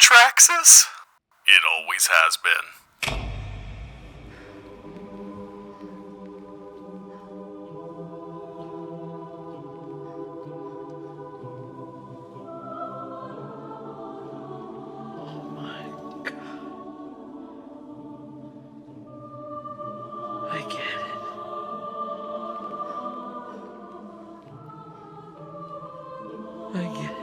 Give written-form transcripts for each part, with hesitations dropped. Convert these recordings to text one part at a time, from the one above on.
Traxus? It always has been. Oh my god. I get it. I get it.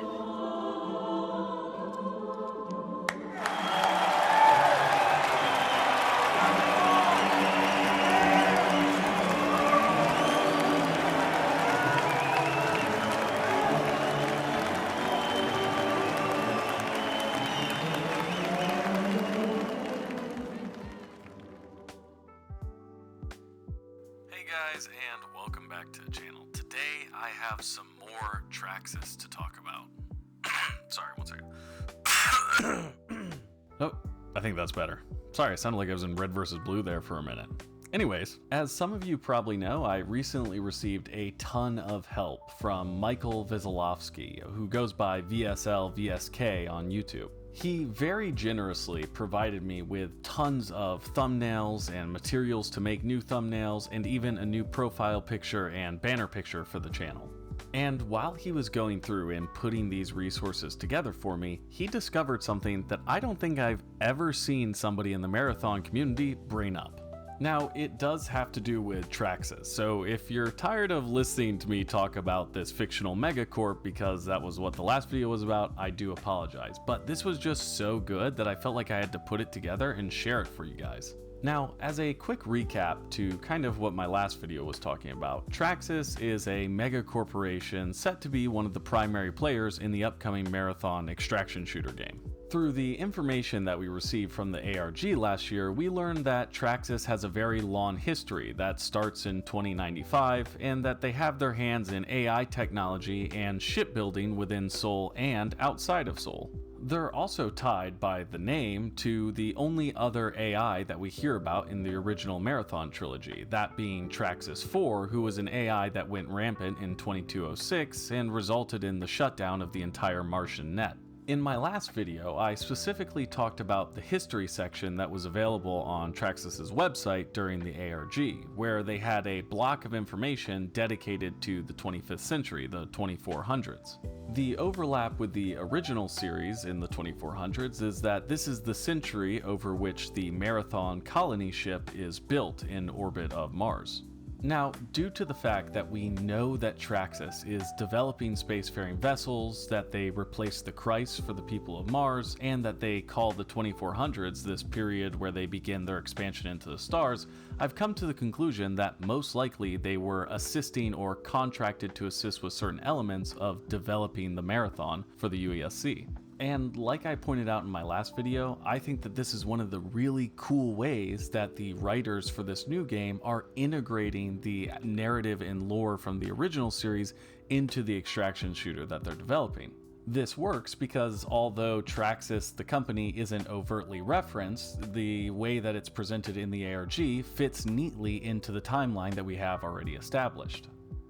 Hey guys, and welcome back to the channel. Today I have some more Traxus to talk about. Sorry, one second. Oh, I think that's better. Sorry, it sounded like I was in red versus blue there for a minute. Anyways, as some of you probably know, I recently received a ton of help from Michael Veselovskey, who goes by VSK on YouTube. He very generously provided me with tons of thumbnails and materials to make new thumbnails and even a new profile picture and banner picture for the channel. And while he was going through and putting these resources together for me, he discovered something that I don't think I've ever seen somebody in the marathon community bring up. Now, it does have to do with Traxus, so if you're tired of listening to me talk about this fictional megacorp because that was what the last video was about, I do apologize. But this was just so good that I felt like I had to put it together and share it for you guys. Now, as a quick recap to kind of what my last video was talking about, Traxus is a mega corporation set to be one of the primary players in the upcoming marathon extraction shooter game. Through the information that we received from the ARG last year, we learned that Traxus has a very long history that starts in 2095 and that they have their hands in AI technology and shipbuilding within Seoul and outside of Seoul. They're also tied by the name to the only other AI that we hear about in the original Marathon trilogy, that being Traxus 4, who was an AI that went rampant in 2206 and resulted in the shutdown of the entire Martian net. In my last video, I specifically talked about the history section that was available on Traxus's website during the ARG, where they had a block of information dedicated to the 25th century, the 2400s. The overlap with the original series in the 2400s is that this is the century over which the Marathon colony ship is built in orbit of Mars. Now, due to the fact that we know that Traxus is developing spacefaring vessels, that they replace the Christ for the people of Mars, and that they call the 2400s this period where they begin their expansion into the stars, I've come to the conclusion that most likely they were assisting or contracted to assist with certain elements of developing the Marathon for the UESC. And like I pointed out in my last video, I think that this is one of the really cool ways that the writers for this new game are integrating the narrative and lore from the original series into the extraction shooter that they're developing. This works because although Traxus, the company, isn't overtly referenced, the way that it's presented in the ARG fits neatly into the timeline that we have already established.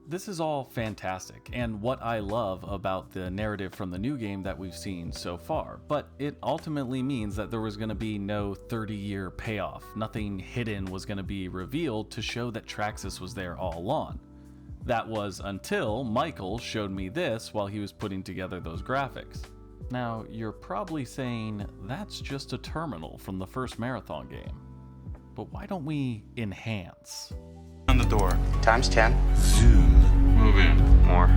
This is all fantastic and what I love about the narrative from the new game that we've seen so far, but it ultimately means that there was going to be no 30-year payoff. Nothing hidden was going to be revealed to show that Traxus was there all along. That was until Michael showed me this while he was putting together those graphics. Now, you're probably saying, that's just a terminal from the first Marathon game. But why don't we enhance? On the door. Times 10. Zoom. Move in. More.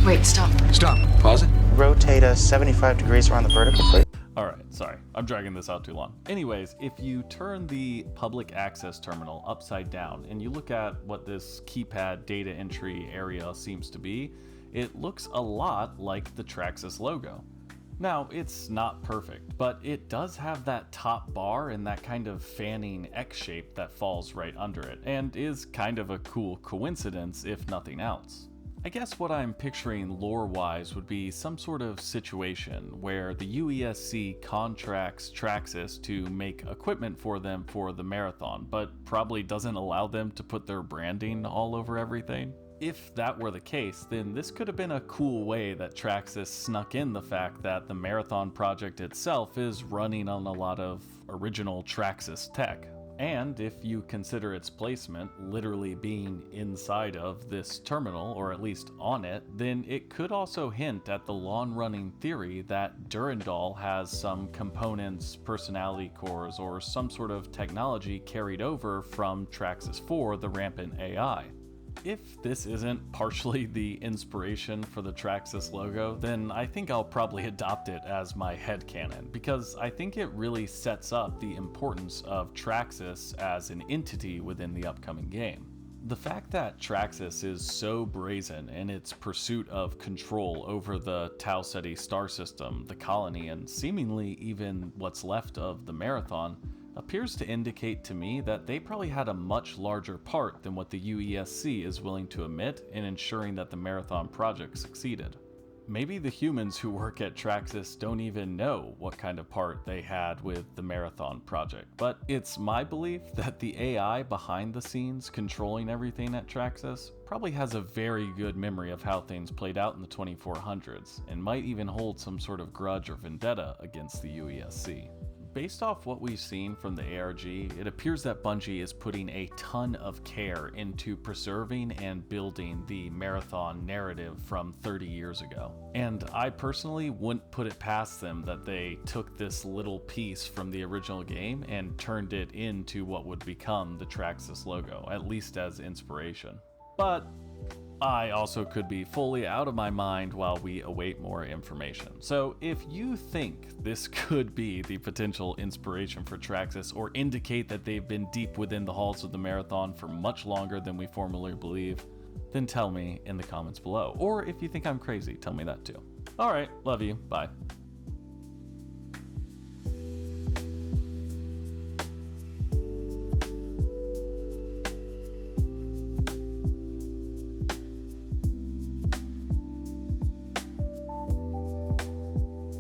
Wait, stop. Stop. Pause it. Rotate us 75 degrees around the vertical, please. Alright, sorry, I'm dragging this out too long. Anyways, if you turn the public access terminal upside down and you look at what this keypad data entry area seems to be, it looks a lot like the Traxus logo. Now, it's not perfect, but it does have that top bar and that kind of fanning X shape that falls right under it, and is kind of a cool coincidence if nothing else. I guess what I'm picturing lore-wise would be some sort of situation where the UESC contracts Traxus to make equipment for them for the marathon, but probably doesn't allow them to put their branding all over everything. If that were the case, then this could have been a cool way that Traxus snuck in the fact that the Marathon project itself is running on a lot of original Traxus tech. And if you consider its placement literally being inside of this terminal, or at least on it, then it could also hint at the long-running theory that Durandal has some components, personality cores, or some sort of technology carried over from Traxus 4, the rampant AI. If this isn't partially the inspiration for the Traxus logo, then I think I'll probably adopt it as my headcanon, because I think it really sets up the importance of Traxus as an entity within the upcoming game. The fact that Traxus is so brazen in its pursuit of control over the Tau Ceti star system, the colony, and seemingly even what's left of the Marathon, appears to indicate to me that they probably had a much larger part than what the UESC is willing to admit in ensuring that the Marathon project succeeded. Maybe the humans who work at Traxus don't even know what kind of part they had with the Marathon project, but it's my belief that the AI behind the scenes controlling everything at Traxus probably has a very good memory of how things played out in the 2400s, and might even hold some sort of grudge or vendetta against the UESC. Based off what we've seen from the ARG, it appears that Bungie is putting a ton of care into preserving and building the Marathon narrative from 30 years ago. And I personally wouldn't put it past them that they took this little piece from the original game and turned it into what would become the Traxus logo, at least as inspiration. But I also could be fully out of my mind while we await more information. So if you think this could be the potential inspiration for Traxus, or indicate that they've been deep within the halls of the Marathon for much longer than we formerly believe, then tell me in the comments below. Or if you think I'm crazy, tell me that too. Alright, love you, bye.